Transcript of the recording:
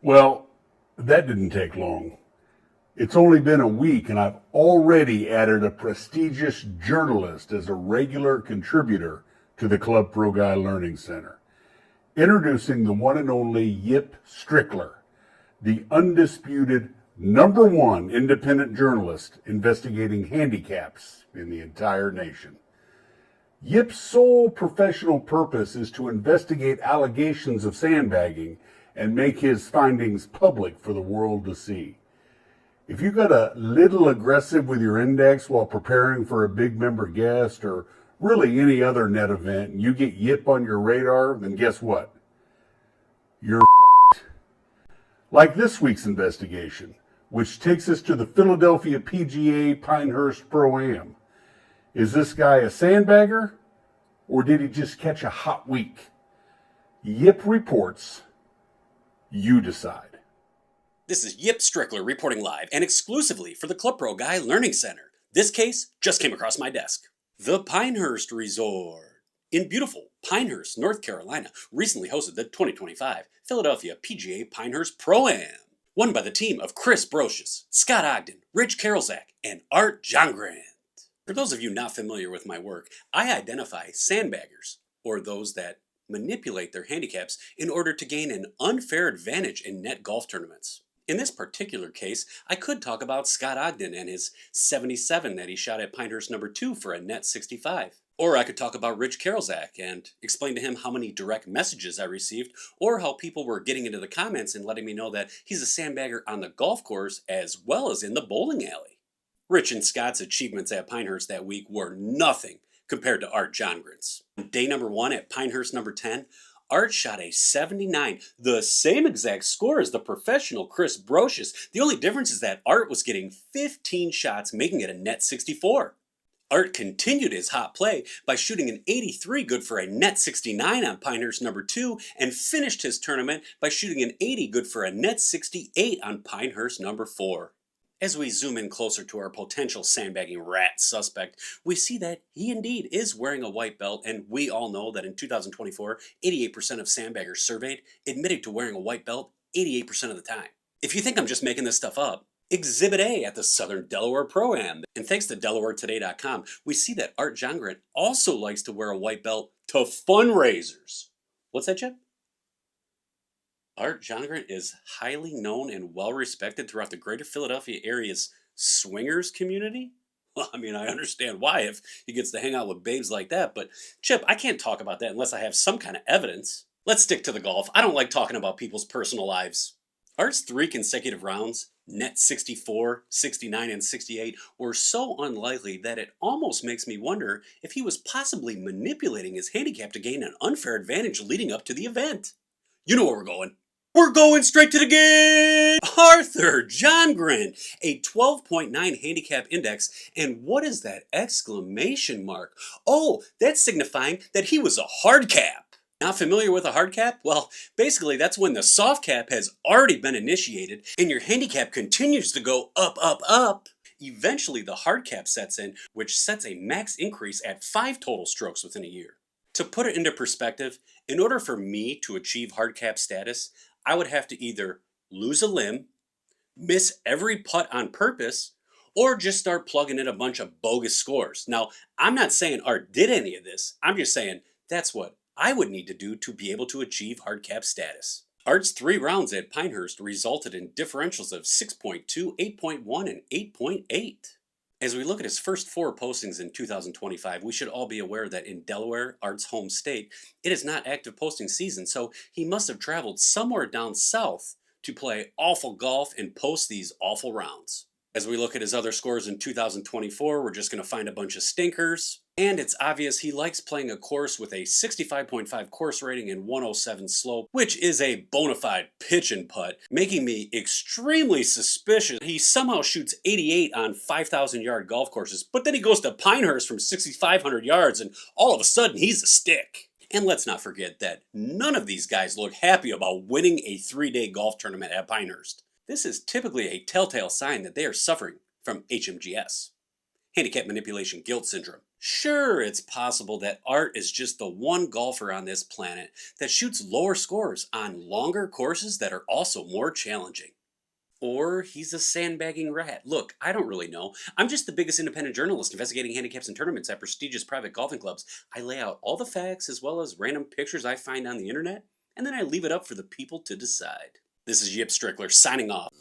Well, that didn't take long. It's only been a week and I've already added a prestigious journalist as a regular contributor to the Club Pro Guy Learning Center. Introducing the one and only Yip Strickler, the undisputed number one independent journalist investigating handicaps in the entire nation. Yip's sole professional purpose is to investigate allegations of sandbagging and make his findings public for the world to see. If you got a little aggressive with your index while preparing for a big member guest or really any other net event and you get Yip on your radar, then guess what? You're f***ed. Like this week's investigation, which takes us to the Philadelphia PGA Pinehurst Pro-Am. Is this guy a sandbagger or did he just catch a hot week? Yip reports. You decide. This is Yip Strickler reporting live and exclusively for the Club Pro Guy Learning Center. This case just came across my desk. The Pinehurst Resort in beautiful Pinehurst, North Carolina, recently hosted the 2025 Philadelphia PGA Pinehurst Pro-Am, won by the team of Chris Brocious, Scott Ogden, Rich Karolzak, and Art Jongrand. For those of you not familiar with my work, I identify sandbaggers, or those that manipulate their handicaps in order to gain an unfair advantage in net golf tournaments. In this particular case, I could talk about Scott Ogden and his 77 that he shot at Pinehurst number 2 for a net 65. Or I could talk about Rich Karolzak and explain to him how many direct messages I received, or how people were getting into the comments and letting me know that he's a sandbagger on the golf course as well as in the bowling alley. Rich and Scott's achievements at Pinehurst that week were nothing compared to Art Jongrand's. Day number 1 at Pinehurst number 10, Art shot a 79, the same exact score as the professional Chris Brocious. The only difference is that Art was getting 15 shots, making it a net 64. Art continued his hot play by shooting an 83 good for a net 69 on Pinehurst number 2 and finished his tournament by shooting an 80 good for a net 68 on Pinehurst number 4. As we zoom in closer to our potential sandbagging rat suspect, we see that he indeed is wearing a white belt, and we all know that in 2024, 88% of sandbaggers surveyed admitted to wearing a white belt 88% of the time. If you think I'm just making this stuff up, Exhibit A at the Southern Delaware Pro-Am. And thanks to DelawareToday.com, we see that Art Jongrand also likes to wear a white belt to fundraisers. What's that, Chip? Art Jongrand is highly known and well respected throughout the greater Philadelphia area's swingers community? Well, I mean, I understand why if he gets to hang out with babes like that, but Chip, I can't talk about that unless I have some kind of evidence. Let's stick to the golf. I don't like talking about people's personal lives. Art's 3 consecutive rounds, net 64, 69, and 68, were so unlikely that it almost makes me wonder if he was possibly manipulating his handicap to gain an unfair advantage leading up to the event. You know where we're going. We're going straight to the game! Arthur Jongrand, a 12.9 handicap index, and what is that exclamation mark? Oh, that's signifying that he was a hard cap. Not familiar with a hard cap? Well, basically that's when the soft cap has already been initiated and your handicap continues to go up, up, up. Eventually the hard cap sets in, which sets a max increase at 5 total strokes within a year. To put it into perspective, in order for me to achieve hard cap status, I would have to either lose a limb, miss every putt on purpose, or just start plugging in a bunch of bogus scores. Now, I'm not saying Art did any of this. I'm just saying that's what I would need to do to be able to achieve hard cap status. Art's 3 rounds at Pinehurst resulted in differentials of 6.2, 8.1, and 8.8. As we look at his first 4 postings in 2025, we should all be aware that in Delaware, Art's home state, it is not active posting season, so he must have traveled somewhere down south to play awful golf and post these awful rounds. As we look at his other scores in 2024, we're just going to find a bunch of stinkers. And it's obvious he likes playing a course with a 65.5 course rating and 107 slope, which is a bona fide pitch and putt, making me extremely suspicious he somehow shoots 88 on 5,000 yard golf courses, but then he goes to Pinehurst from 6,500 yards and all of a sudden he's a stick. And let's not forget that none of these guys look happy about winning a 3-day golf tournament at Pinehurst. This is typically a telltale sign that they are suffering from HMGS, handicap manipulation guilt syndrome. Sure, it's possible that Art is just the one golfer on this planet that shoots lower scores on longer courses that are also more challenging. Or he's a sandbagging rat. Look, I don't really know. I'm just the biggest independent journalist investigating handicaps and tournaments at prestigious private golfing clubs. I lay out all the facts as well as random pictures I find on the internet, and then I leave it up for the people to decide. This is Yip Strickler signing off.